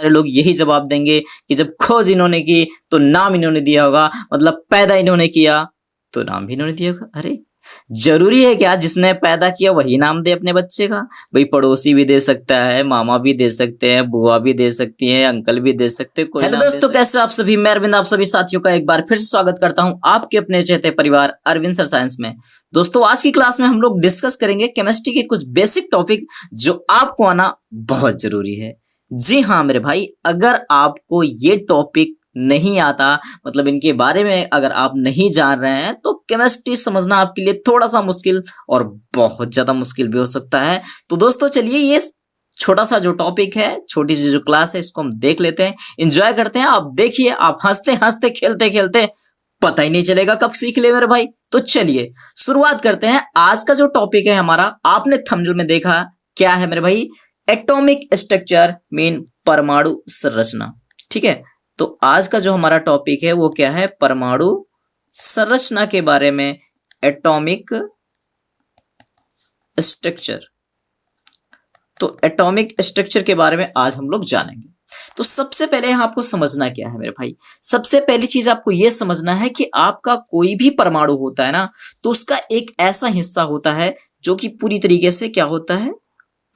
सारे लोग यही जवाब देंगे कि जब खोज इन्होंने की तो नाम इन्होंने दिया होगा, मतलब पैदा इन्होंने किया तो नाम भी इन्होंने दिया होगा। अरे जरूरी है क्या जिसने पैदा किया वही नाम दे अपने बच्चे का? भाई पड़ोसी भी दे सकता है, मामा भी दे सकते हैं, बुआ भी दे सकती है, अंकल भी दे सकते हैं, कोई हेलो दोस्तों, कैसे हो आप सभी? मैं अरविंद आप सभी साथियों का एक बार फिर से स्वागत करता हूं आपके अपने चहेते परिवार अरविंद सर साइंस में। दोस्तों आज की क्लास में हम लोग डिस्कस करेंगे केमिस्ट्री के कुछ बेसिक टॉपिक जो आपको आना बहुत जरूरी है। जी हाँ मेरे भाई, अगर आपको ये टॉपिक नहीं आता, मतलब इनके बारे में अगर आप नहीं जान रहे हैं, तो केमिस्ट्री समझना आपके लिए थोड़ा सा मुश्किल और बहुत ज्यादा मुश्किल भी हो सकता है। तो दोस्तों चलिए ये छोटा सा जो टॉपिक है, छोटी सी जो क्लास है, इसको हम देख लेते हैं, एंजॉय करते हैं। आप देखिए, आप हंसते हंसते खेलते खेलते पता ही नहीं चलेगा कब सीख ले मेरे भाई। तो चलिए शुरुआत करते हैं। आज का जो टॉपिक है हमारा, आपने थंबनेल में देखा, क्या है मेरे भाई? एटॉमिक स्ट्रक्चर मीन परमाणु संरचना। ठीक है, तो आज का जो हमारा टॉपिक है वो क्या है? परमाणु संरचना के बारे में, एटॉमिक स्ट्रक्चर। तो एटॉमिक स्ट्रक्चर के बारे में आज हम लोग जानेंगे। तो सबसे पहले आपको समझना क्या है मेरे भाई? सबसे पहली चीज आपको यह समझना है कि आपका कोई भी परमाणु होता है ना, तो उसका एक ऐसा हिस्सा होता है जो कि पूरी तरीके से क्या होता है?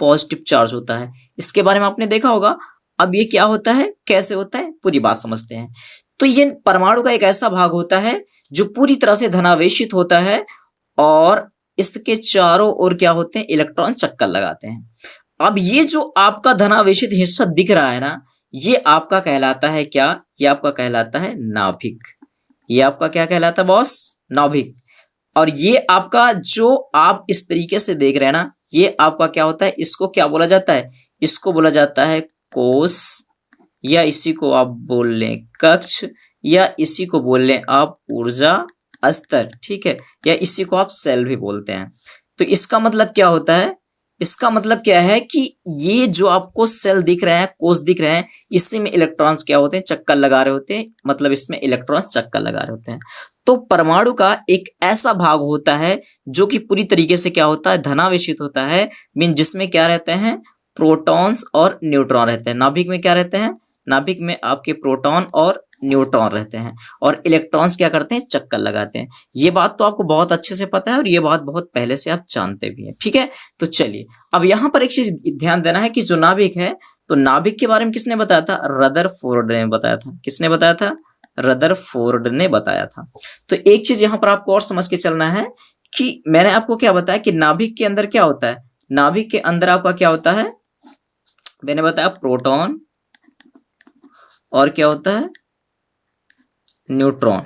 पॉजिटिव चार्ज होता है। इसके बारे में आपने देखा होगा। अब ये क्या होता है, कैसे होता है, पूरी बात समझते हैं। तो ये परमाणु का एक ऐसा भाग होता है जो पूरी तरह से धनावेशित होता है और इसके चारों ओर क्या होते हैं? इलेक्ट्रॉन चक्कर लगाते हैं। अब ये जो आपका धनावेशित हिस्सा दिख रहा है ना, ये आपका कहलाता है क्या? ये आपका कहलाता है नाभिक। ये आपका क्या कहलाता है बॉस? नाभिक। और ये आपका जो आप इस तरीके से देख रहे हैं ना, ये आपका क्या होता है? इसको क्या बोला जाता है? इसको बोला जाता है कोश, या इसी को आप बोल लें कक्ष, या इसी को बोल लें आप ऊर्जा स्तर। ठीक है, या इसी को आप सेल भी बोलते हैं। तो इसका मतलब क्या होता है? इसका मतलब क्या है कि ये जो आपको सेल दिख रहे हैं, कोश दिख रहे हैं, इसी में इलेक्ट्रॉन्स क्या होते हैं? चक्कर लगा रहे होते हैं। मतलब इसमें इलेक्ट्रॉन्स चक्कर लगा रहे होते हैं। तो परमाणु का एक ऐसा भाग होता है जो कि पूरी तरीके से क्या होता है? धनावेशित होता है। मीन जिसमें क्या रहते हैं? प्रोटॉन्स और न्यूट्रॉन रहते हैं। नाभिक में क्या रहते हैं? नाभिक में आपके प्रोटॉन और न्यूट्रॉन रहते हैं, और इलेक्ट्रॉन्स क्या करते हैं? चक्कर लगाते हैं। ये बात तो आपको बहुत अच्छे से पता है और ये बात बहुत पहले से आप जानते भी हैं। ठीक है, तो चलिए अब यहां पर एक चीज ध्यान देना है कि जो नाभिक है, तो नाभिक के बारे में किसने बताया था? रदरफोर्ड ने बताया था। किसने बताया था? रदरफोर्ड ने बताया था। तो एक चीज यहां पर आपको और समझ के चलना है कि मैंने आपको क्या बताया कि नाभिक के अंदर क्या होता है? नाभिक के अंदर आपका क्या होता है? मैंने बताया प्रोटॉन और क्या होता है? न्यूट्रॉन।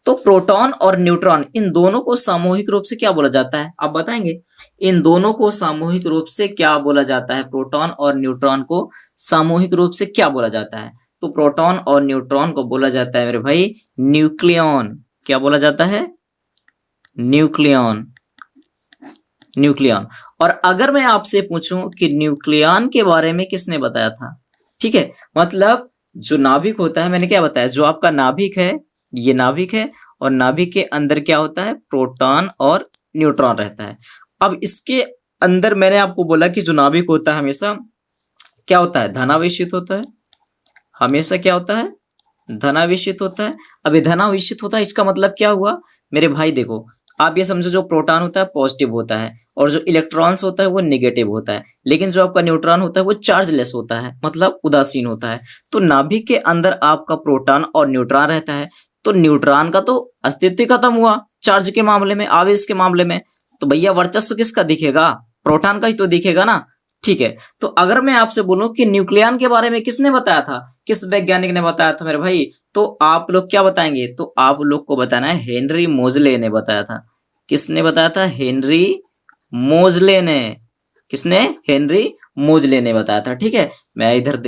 तो प्रोटॉन और न्यूट्रॉन, इन दोनों को सामूहिक रूप से क्या बोला जाता है? आप बताएंगे। इन दोनों को सामूहिक रूप से क्या बोला जाता है? प्रोटॉन और न्यूट्रॉन को सामूहिक रूप से क्या बोला जाता है? तो प्रोटॉन और न्यूट्रॉन को बोला जाता है मेरे भाई न्यूक्लियॉन। क्या बोला जाता है? न्यूक्लियॉन। न्यूक्लियॉन। और अगर मैं आपसे पूछूं कि न्यूक्लियॉन के बारे में किसने बताया था? ठीक है, मतलब जो नाभिक होता है, मैंने क्या बताया? जो आपका नाभिक है, ये नाभिक है, और नाभिक के अंदर क्या होता है? प्रोटॉन और न्यूट्रॉन रहता है। अब इसके अंदर मैंने आपको बोला कि जो नाभिक होता है हमेशा क्या होता है? धनावेशित होता है। हमेशा क्या होता है? धनावेशित होता है। अब ये धनावेशित होता है, इसका मतलब क्या हुआ मेरे भाई? देखो आप ये समझो, जो प्रोटॉन होता है पॉजिटिव होता है, और जो इलेक्ट्रॉन्स होता है वो नेगेटिव होता है। लेकिन जो आपका न्यूट्रॉन होता है वो चार्जलेस होता है, मतलब उदासीन होता है। तो नाभिक के अंदर आपका प्रोटॉन और न्यूट्रॉन रहता है। तो न्यूट्रॉन का तो अस्तित्व खत्म हुआ चार्ज के मामले में, आवेश के मामले में। तो भैया वर्चस्व किसका दिखेगा? प्रोटॉन का ही तो दिखेगा ना। ठीक है, तो अगर मैं आपसे बोलूं कि न्यूक्लियॉन के बारे में किसने बताया था, किस वैज्ञानिक ने बताया था मेरे भाई, तो आप लोग क्या बताएंगे? तो आप लोग को बताना है हेनरी मोजले ने बताया था। किसने बताया था? हेनरी मोजले ने। किसने? हेनरी मोजले ने बताया था। ठीक है, मैं इधर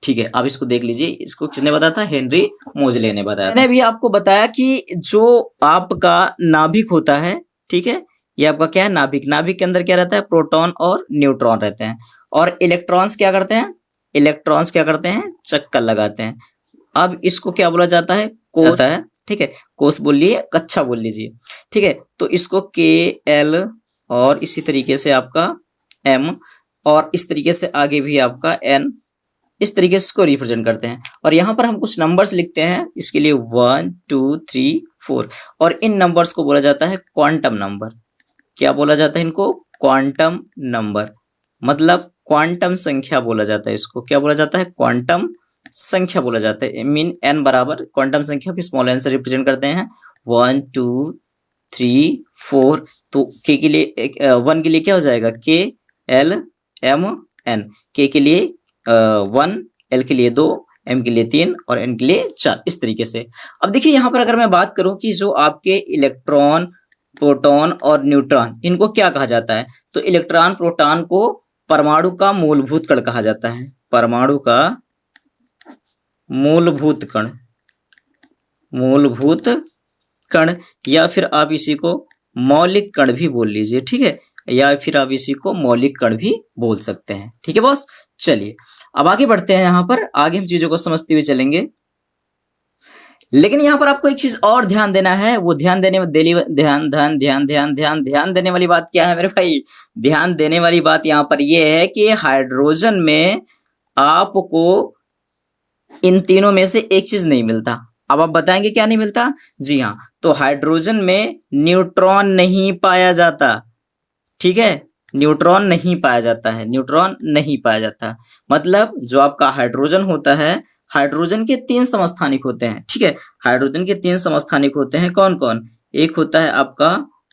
ठीक है, आप इसको देख लीजिए, इसको किसने बताया था? हेनरी मोजले ने बताया। मैंने भी आपको बताया कि जो आपका नाभिक होता है, ठीक है, ये आपका क्या है? नाभिक। नाभिक के अंदर क्या रहता है? प्रोटॉन और न्यूट्रॉन रहते हैं, और इलेक्ट्रॉन्स क्या करते हैं? इलेक्ट्रॉन्स क्या करते हैं? चक्कर लगाते हैं। अब इसको क्या बोला जाता है? कोश है। ठीक है, कोश बोल लिए, कक्षा बोल लीजिए। ठीक है, तो इसको KL और इसी तरीके से आपका M, और इस तरीके से आगे भी आपका N इस तरीके से इसको रिप्रेजेंट करते हैं। और यहाँ पर हम कुछ नंबर्स लिखते हैं इसके लिए 1 2 3 4 और इन नंबर्स को बोला जाता है क्वांटम नंबर। क्या बोला जाता है इनको? क्वांटम नंबर, मतलब क्वांटम संख्या बोला जाता है इसको। क्या बोला जाता है? क्वांटम संख्या बोला जाता है। मीन n बराबर क्वांटम संख्या को स्मॉल n से रिप्रेजेंट करते हैं 1 2 3 4। तो k के लिए 1 के लिए क्या हो जाएगा? k l m n। k के लिए 1, l के लिए 2, m के लिए 3 और n के लिए 4, इस तरीके से। अब देखिए यहाँ पर अगर मैं बात करूं कि जो आपके इलेक्ट्रॉन, प्रोटॉन और न्यूट्रॉन, इनको क्या कहा जाता है? तो इलेक्ट्रॉन प्रोटॉन को परमाणु का मूलभूत कण कहा जाता है। परमाणु का मूलभूत कण, मूलभूत कण, या फिर आप इसी को मौलिक कण भी बोल लीजिए, ठीक है, या फिर आप इसी को मौलिक कण भी बोल सकते हैं। ठीक है बॉस, चलिए अब आगे बढ़ते हैं। यहाँ पर आगे हम चीजों को समझते हुए चलेंगे, लेकिन यहाँ पर आपको एक चीज और ध्यान देना है। वो ध्यान देने में ध्यान देने वाली बात क्या है मेरे भाई? ध्यान देने वाली बात यहाँ पर यह है कि हाइड्रोजन में आपको इन तीनों में से एक चीज नहीं मिलता। अब आप बताएंगे क्या नहीं मिलता? जी हाँ, तो हाइड्रोजन में न्यूट्रॉन नहीं पाया जाता। ठीक है, न्यूट्रॉन नहीं पाया जाता है, न्यूट्रॉन नहीं पाया जाता। मतलब जो आपका हाइड्रोजन होता है, हाइड्रोजन के 3 समस्थानिक होते हैं। ठीक है, हाइड्रोजन के 3 समस्थानिक होते हैं। कौन कौन? एक होता है आपका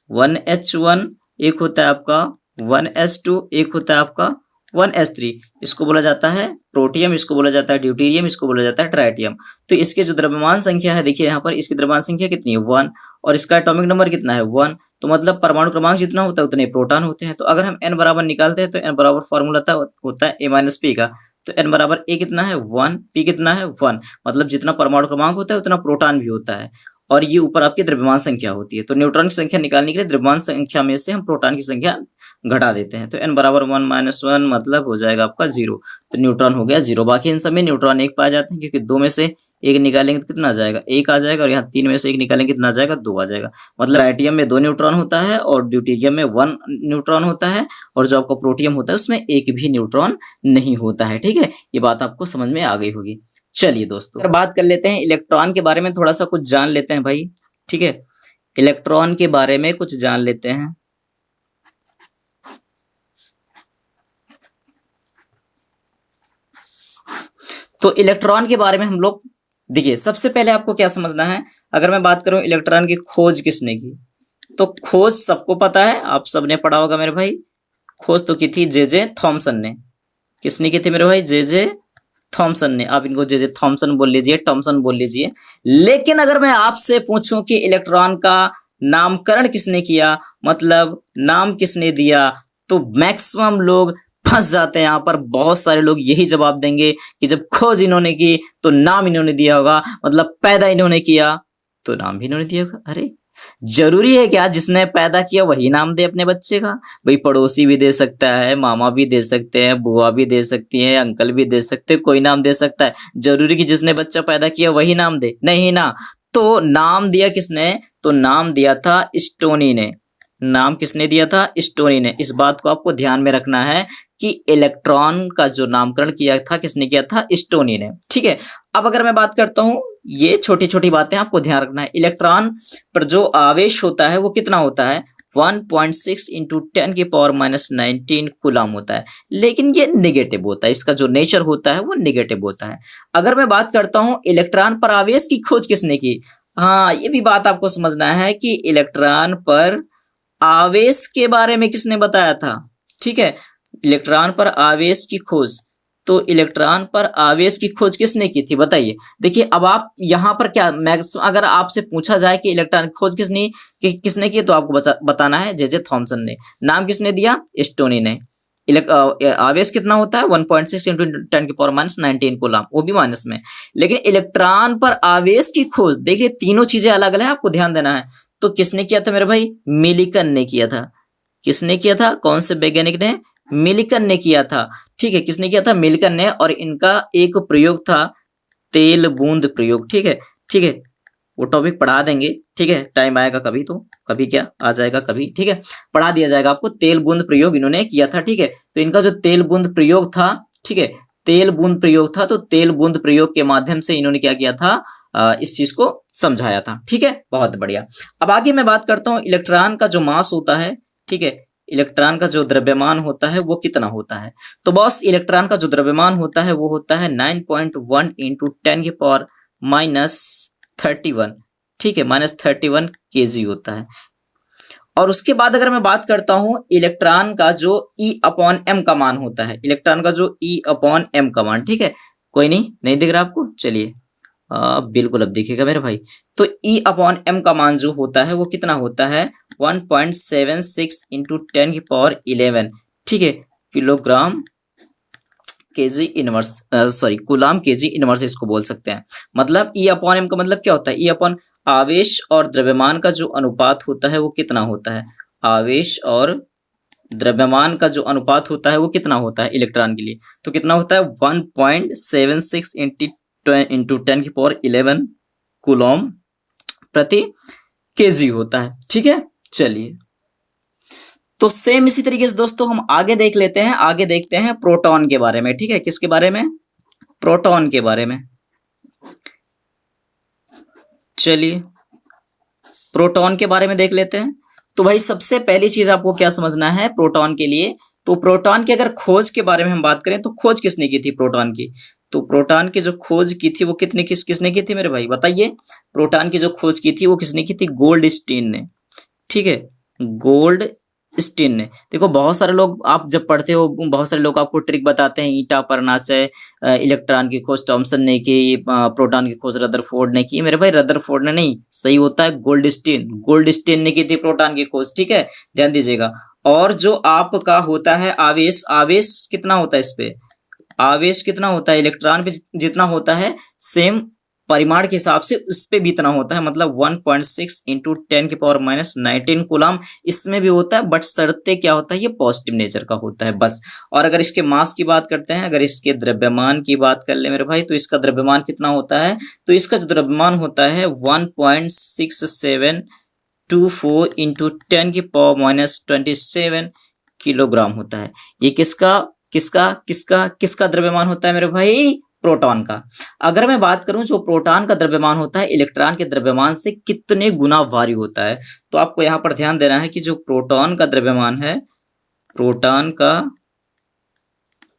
1h1, एक होता है आपका 1s2, एक होता है आपका 1s3। इसको बोला जाता है प्रोटियम, इसको बोला जाता है ड्यूटेरियम, इसको बोला जाता है ट्राइटियम। तो इसके जो द्रव्यमान संख्या है, देखिए यहाँ पर इसकी द्रव्यमान संख्या कितनी है? 1, और इसका एटॉमिक नंबर कितना है? 1। तो मतलब परमाणु क्रमांक जितना होता है उतने प्रोटॉन होते हैं। तो अगर हम n बराबर निकालते हैं तो n बराबर फॉर्मूला होता है a-p का। तो n बराबर a कितना है? 1, p कितना है? 1। मतलब जितना परमाणु क्रमांक होता है उतना प्रोटॉन भी होता है, और ये ऊपर आपकी द्रव्यमान संख्या होती है। तो न्यूट्रॉन की संख्या निकालने के लिए द्रव्यमान संख्या में से हम प्रोटॉन की संख्या घटा देते हैं। तो n बराबर 1 - 1 मतलब हो जाएगा आपका 0। तो न्यूट्रॉन हो गया 0। बाकी इन सब में न्यूट्रॉन 1 पाए जाते हैं, क्योंकि 2 में से 1 निकालेंगे तो कितना आ जाएगा? 1 आ जाएगा, और यहाँ 3 में से 1 निकालेंगे कितना आ जाएगा? 2 आ जाएगा। मतलब ट्राइटियम में 2 न्यूट्रॉन होता है और ड्यूटेरियम में 1 न्यूट्रॉन होता है, और जो आपका प्रोटियम होता है उसमें 1 भी न्यूट्रॉन नहीं होता है। ठीक है, ये बात आपको समझ में आ गई होगी। चलिए दोस्तों, अगर बात कर लेते हैं इलेक्ट्रॉन के बारे में, थोड़ा सा कुछ जान लेते हैं भाई। ठीक है, इलेक्ट्रॉन के बारे में कुछ जान लेते हैं। तो इलेक्ट्रॉन के बारे में हम लोग देखिए, सबसे पहले आपको क्या समझना है। अगर मैं बात करूं इलेक्ट्रॉन की खोज किसने की, तो खोज सबको पता है, आप सबने पढ़ा होगा मेरे भाई। खोज तो की थी जे थॉमसन ने। किसने की थी मेरे भाई? जे थॉमसन ने। आप इनको जे थॉमसन बोल लीजिए, थॉमसन बोल लीजिए। लेकिन अगर मैं आपसे पूछूं कि इलेक्ट्रॉन का नामकरण किसने किया, मतलब नाम किसने दिया, तो मैक्सिमम लोग फंस जाते हैं। यहाँ पर बहुत सारे लोग यही जवाब देंगे कि जब खोज इन्होंने की तो नाम इन्होंने दिया होगा, मतलब पैदा इन्होंने किया तो नाम भी इन्होंने दिया होगा। अरे जरूरी है क्या जिसने पैदा किया वही नाम दे अपने बच्चे का? भाई पड़ोसी भी दे सकता है, मामा भी दे सकते हैं, बुआ भी दे सकती है, अंकल भी दे सकते हैं, कोई नाम दे सकता है। जरूरी कि जिसने बच्चा पैदा किया वही नाम दे? नहीं ना। तो नाम दिया किसने? तो नाम दिया था स्टोनी ने। नाम किसने दिया था? स्टोनी ने। इस बात को आपको ध्यान में रखना है कि इलेक्ट्रॉन का जो नामकरण किया था किसने किया था? स्टोनी ने। ठीक है, अब अगर मैं बात करता हूं, ये छोटी छोटी बातें आपको ध्यान रखना है। इलेक्ट्रॉन पर जो आवेश होता है वो कितना होता है? 1.6 × 10⁻⁻19 कूलम होता है, लेकिन ये नेगेटिव होता है। इसका जो नेचर होता है वो नेगेटिव होता है। अगर मैं बात करता हूं इलेक्ट्रॉन पर आवेश की खोज किसने की, हाँ ये भी बात आपको समझना है कि इलेक्ट्रॉन पर आवेश के बारे में किसने बताया था। ठीक है, इलेक्ट्रॉन पर आवेश की खोज, तो इलेक्ट्रॉन पर आवेश की खोज किसने की थी बताइए। देखिए अब आप यहाँ पर क्या अगर आपसे पूछा जाए कि इलेक्ट्रॉन की खोज किसने की, तो आपको बताना है जे थॉमसन ने। नाम किसने दिया? स्टोनी ने। आवेश कितना होता है? 1.6 × 10⁻⁻19 कूलम, वो भी माइनस में। लेकिन इलेक्ट्रॉन पर आवेश की खोज, देखिए तीनों चीजें अलग अलग है, आपको ध्यान देना है। तो किसने किया था मेरे भाई? मिलिकन ने किया था। किसने किया था? कौन से वैज्ञानिक ने? मिलिकन ने किया था। ठीक है, किसने किया था? मिलिकन ने। और इनका एक प्रयोग था तेल बूंद प्रयोग। ठीक है, ठीक है, वो टॉपिक पढ़ा देंगे। ठीक है, टाइम आएगा कभी, तो कभी क्या आ जाएगा कभी। ठीक है, पढ़ा दिया जाएगा आपको। तेल बूंद प्रयोग इन्होंने किया था। ठीक है, तो इनका जो तेल बूंद प्रयोग था, ठीक है, तेल बूंद प्रयोग था, तो तेल बूंद प्रयोग के माध्यम से इन्होंने क्या किया था, इस चीज को समझाया था। ठीक है, बहुत बढ़िया। अब आगे मैं बात करता हूँ इलेक्ट्रॉन का जो मास होता है, ठीक है, इलेक्ट्रॉन का जो द्रव्यमान होता है वो कितना होता है। तो बॉस इलेक्ट्रॉन का जो द्रव्यमान होता है वो होता है 9.1 इंटू 10⁻31, ठीक है, -31 kg होता है। और उसके बाद अगर मैं बात करता हूं इलेक्ट्रॉन का जो E/m का मान होता है, इलेक्ट्रॉन का जो E/m का मान, ठीक है, कोई नहीं दिख रहा आपको, चलिए बिल्कुल अब दिखेगा मेरे भाई। तो E/m का मान जो होता है वो कितना होता है, 1.76 इंटू 10⁻11, ठीक है, kilogram KG inverse, sorry coulomb KG inverse इसको बोल सकते हैं। मतलब E/m का मतलब क्या होता है, E/ आवेश और द्रव्यमान का जो अनुपात होता है वो कितना होता है, आवेश और द्रव्यमान का जो अनुपात होता है वो कितना होता है इलेक्ट्रॉन के लिए, तो कितना होता है 1.76 इंटू 10⁻11 कूलम प्रति केजी होता है। ठीक है, चलिए तो सेम इसी तरीके से दोस्तों हम आगे देख लेते हैं, आगे देखते हैं प्रोटॉन के बारे में। ठीक है, किसके बारे में, प्रोटॉन के बारे में। चलिए प्रोटॉन के बारे में देख लेते हैं। तो भाई सबसे पहली चीज आपको क्या समझना है प्रोटॉन के लिए, तो प्रोटॉन की अगर खोज के बारे में हम बात करें तो खोज किसने की थी प्रोटॉन की, तो प्रोटॉन की जो खोज की थी वो किसने की थी मेरे भाई बताइए। प्रोटॉन की जो खोज की थी वो किसने की थी, गोल्डस्टीन ने। ठीक है, गोल्ड स्टीन ने। देखो बहुत सारे लोग आप जब पढ़ते हो बहुत सारे लोग आपको ट्रिक बताते हैं, ईटा पर नाचे, इलेक्ट्रॉन की खोज थॉमसन ने की, प्रोटॉन की खोज रदरफोर्ड ने की। मेरे भाई रदरफोर्ड ने नहीं, सही होता है गोल्डस्टीन ने की थी प्रोटॉन की खोज। ठीक है, ध्यान दीजिएगा। और जो आपका होता है आवेश, आवेश कितना होता है इस पे, आवेश कितना होता है इलेक्ट्रॉन पे जितना होता है सेम परिमाण के हिसाब से उस पे भी इतना होता है, मतलब 1.6 इंटू 10⁻19 कूलम इसमें भी होता है, बट शर्ते क्या होता है, ये पॉजिटिव नेचर का होता है बस। और अगर इसके मास की बात करते हैं, अगर इसके द्रव्यमान की बात कर ले मेरे भाई, तो इसका द्रव्यमान कितना होता है, तो इसका जो द्रव्यमान होता है 1.6724 इंटू 10⁻27 किलोग्राम होता है। ये किसका किसका किसका किसका द्रव्यमान होता है मेरे भाई, प्रोटॉन का। अगर मैं बात करूं जो प्रोटॉन का द्रव्यमान होता है इलेक्ट्रॉन के द्रव्यमान से कितने गुना भारी होता है, तो आपको यहां पर ध्यान देना है कि जो प्रोटॉन का द्रव्यमान है, प्रोटॉन का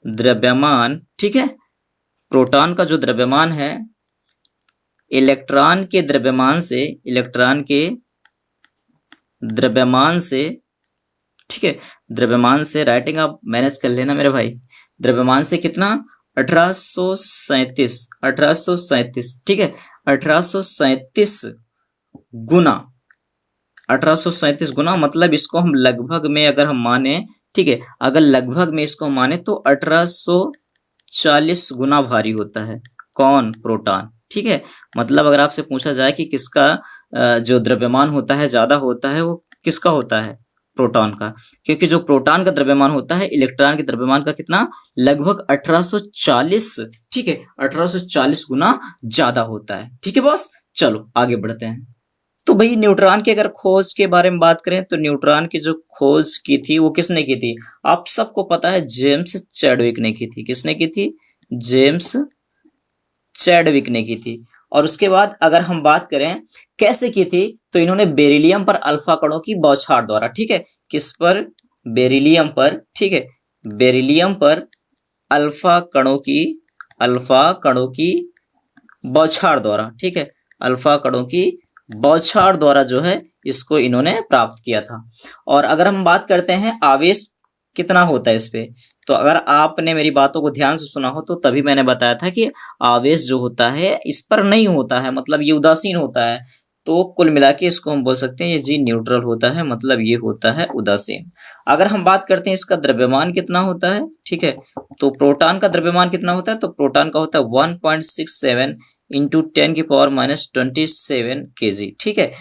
द्रव्यमान, ठीक है, प्रोटॉन का जो द्रव्यमान है इलेक्ट्रॉन के द्रव्यमान से, इलेक्ट्रॉन के द्रव्यमान से, ठीक है, द्रव्यमान से राइटिंग आप मैनेज कर लेना मेरे भाई, द्रव्यमान से कितना 1837, ठीक है, 1837 गुना, 1837 गुना, मतलब इसको हम लगभग में अगर हम माने, ठीक है, अगर लगभग में इसको माने तो 1840 गुना भारी होता है कौन, प्रोटॉन। ठीक है, मतलब अगर आपसे पूछा जाए कि किसका जो द्रव्यमान होता है ज्यादा होता है, वो किसका होता है, प्रोटॉन का, क्योंकि जो प्रोटॉन का द्रव्यमान होता है इलेक्ट्रॉन के द्रव्यमान का कितना, लगभग 1840, ठीक है, 1840 गुना ज्यादा होता है। ठीक है बॉस, चलो आगे बढ़ते हैं। तो भाई न्यूट्रॉन की अगर खोज के बारे में बात करें तो न्यूट्रॉन की जो खोज की थी वो किसने की थी, आप सबको पता है जेम्स चैडविक ने की थी। किसने की थी, जेम्स चैडविक ने की थी। और उसके बाद अगर हम बात करें कैसे की थी, तो इन्होंने बेरिलियम पर अल्फा कणों की बौछार द्वारा, ठीक है, किस पर, बेरिलियम पर, ठीक है, बेरिलियम पर अल्फा कणों की बौछार द्वारा, ठीक है, अल्फा कणों की बौछार द्वारा जो है इसको इन्होंने प्राप्त किया था। और अगर हम बात करते हैं आवेश कितना होता है इस पे, तो अगर आपने मेरी बातों को ध्यान से सुना हो तो तभी मैंने बताया था कि आवेश जो होता है इस पर नहीं होता है, मतलब ये उदासीन होता है। तो कुल मिला के इसको हम बोल सकते हैं ये जी न्यूट्रल होता है, मतलब ये होता है उदासीन। अगर हम बात करते हैं इसका द्रव्यमान कितना होता है, ठीक है, तो प्रोटॉन का द्रव्यमान कितना होता है, तो प्रोटॉन का होता है 1.67 इंटू 10⁻27 kg। ठीक है,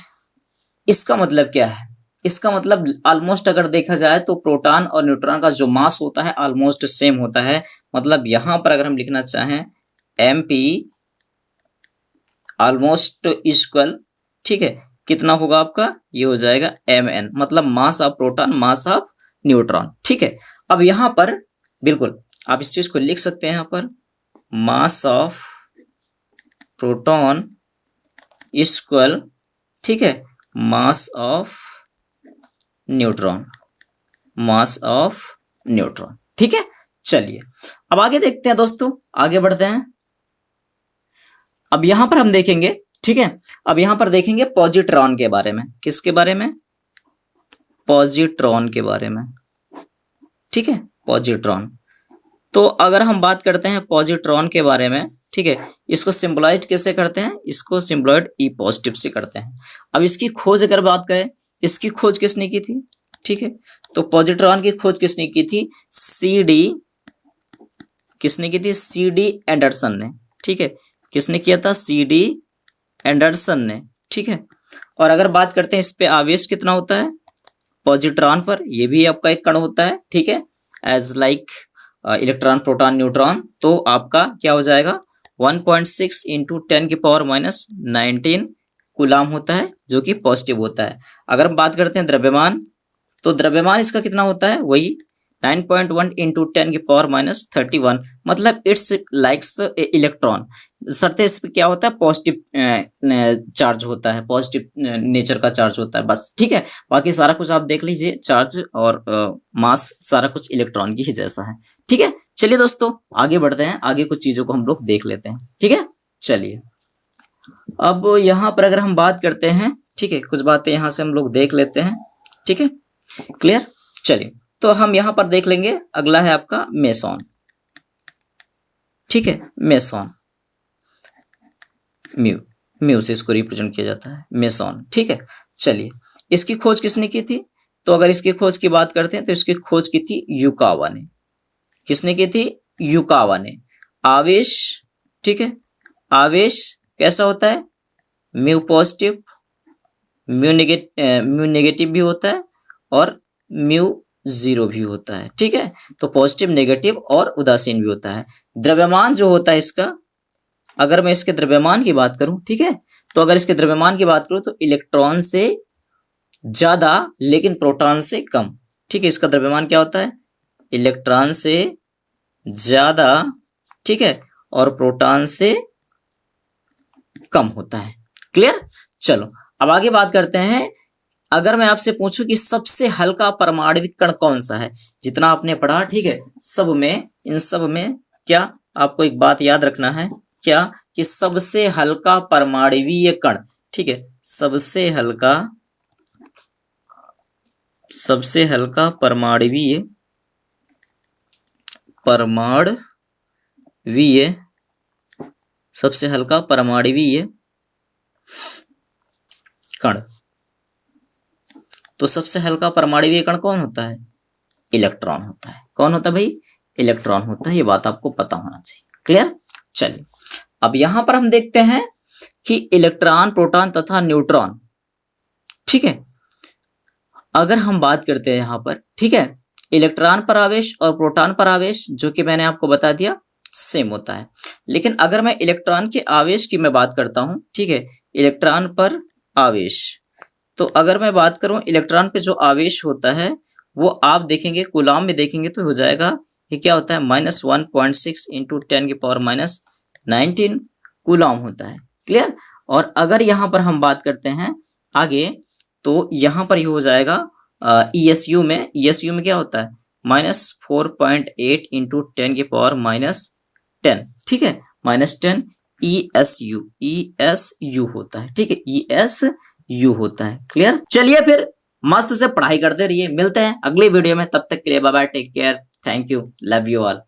इसका मतलब क्या है, इसका मतलब ऑलमोस्ट अगर देखा जाए तो प्रोटॉन और न्यूट्रॉन का जो मास होता है ऑलमोस्ट सेम होता है। मतलब यहां पर अगर हम लिखना चाहें mp ऑलमोस्ट इक्वल, ठीक है, कितना होगा आपका, ये हो जाएगा mn, मतलब mass of proton mass of neutron. ठीक है, अब यहां पर बिल्कुल आप इस चीज को लिख सकते हैं यहाँ पर, मास ऑफ प्रोटॉन इक्वल, ठीक है, mass of neutron, mass of neutron, ठीक है। चलिए अब आगे देखते हैं दोस्तों, आगे बढ़ते हैं। अब यहां पर हम देखेंगे, ठीक है, अब यहां पर देखेंगे पॉजिट्रॉन के बारे में। किसके बारे में? पॉजिट्रॉन के बारे में, ठीक है, पॉजिट्रॉन। तो अगर हम बात करते हैं पॉजिट्रॉन के बारे में, ठीक है, इसको सिंबलाइज कैसे करते हैं? इसको सिंबलाइड ई पॉजिटिव से करते हैं। अब इसकी खोज अगर बात करें, इसकी खोज किसने की थी? ठीक है, तो पॉजिट्रॉन की खोज किसने की थी? किसने की थी? CD एंडरसन ने, ठीक है, किसने किया था? CD एंडरसन ने, ठीक है। और अगर बात करते हैं इस पे आवेश कितना होता है पॉजिट्रॉन पर, ये भी आपका एक कण होता है, ठीक है, as like electron, proton, neutron. तो आपका क्या हो जाएगा? 1.6 इंटू 10⁻19 कूलाम होता है, जो कि पॉजिटिव होता है। अगर हम बात करते हैं द्रव्यमान, तो द्रव्यमान इसका कितना होता है? वही 9.1 इंटू 10⁻31, मतलब इट्स लाइक्स इलेक्ट्रॉन। शर्ते इस पे क्या होता है? पॉजिटिव चार्ज होता है, पॉजिटिव नेचर का चार्ज होता है, बस, ठीक है। बाकी सारा कुछ आप देख लीजिए, चार्ज और मास सारा कुछ इलेक्ट्रॉन की ही जैसा है, ठीक है। चलिए दोस्तों आगे बढ़ते हैं, आगे कुछ चीजों को हम लोग देख लेते हैं, ठीक है। चलिए अब यहाँ पर अगर हम बात करते हैं, ठीक है, कुछ बातें यहाँ से हम लोग देख लेते हैं, ठीक है, क्लियर। चलिए तो हम यहां पर देख लेंगे, अगला है आपका मेसॉन, ठीक है, मेसॉन, म्यू से इसको रिप्रेजेंट किया जाता है, मेसॉन, ठीक है। चलिए इसकी खोज किसने की थी? तो अगर इसकी खोज की बात करते हैं तो इसकी खोज की थी युकावा ने। किसने की थी? युकावा ने। आवेश, ठीक है, आवेश कैसा होता है? म्यू पॉजिटिव, म्यू नेगेटिव भी होता है और म्यू जीरो भी होता है, ठीक है। तो पॉजिटिव, नेगेटिव और उदासीन भी होता है। द्रव्यमान जो होता है इसका, अगर मैं इसके द्रव्यमान की बात करूं, ठीक है, तो अगर इसके द्रव्यमान की बात करूं तो इलेक्ट्रॉन से ज्यादा लेकिन प्रोटॉन से कम, ठीक है। इसका द्रव्यमान क्या होता है? इलेक्ट्रॉन से ज्यादा, ठीक है, और प्रोटॉन से कम होता है, क्लियर। चलो अब आगे बात करते हैं। अगर मैं आपसे पूछूं कि सबसे हल्का परमाणविक कण कौन सा है, जितना आपने पढ़ा, ठीक है, सब में, इन सब में क्या आपको एक बात याद रखना है, क्या? कि सबसे हल्का परमाणवीय कण, ठीक है, सबसे हल्का परमाणवीय सबसे हल्का परमाणवीय कण, तो सबसे हल्का परमाणवीय कण कौन होता है? इलेक्ट्रॉन होता है। कौन होता है भाई? इलेक्ट्रॉन होता है। ये बात आपको पता होना चाहिए, क्लियर। चलिए अब यहां पर हम देखते हैं कि इलेक्ट्रॉन, प्रोटॉन तथा न्यूट्रॉन, ठीक है, अगर हम बात करते हैं यहां पर, ठीक है, इलेक्ट्रॉन पर आवेश और प्रोटॉन पर आवेश, जो कि मैंने आपको बता दिया, सेम होता है। लेकिन अगर मैं इलेक्ट्रॉन के आवेश की मैं बात करता हूं, ठीक है, इलेक्ट्रॉन पर आवेश, तो अगर मैं बात करूं इलेक्ट्रॉन पे जो आवेश होता है वो आप देखेंगे कूलाम में देखेंगे तो हो जाएगा, ये क्या होता है? -1.6 इंटू 10⁻19 कूलाम होता है, क्लियर। और अगर यहाँ पर हम बात करते हैं आगे, तो यहाँ पर ये हो जाएगा ESU में, ESU में क्या होता है? -4.8 इंटू 10⁻10, ठीक है, -10 ESU होता है, ठीक है, ESU होता है, क्लियर। चलिए फिर मस्त से पढ़ाई करते रहिए, मिलते हैं अगली वीडियो में, तब तक के लिए bye bye, take care, thank you, love you all.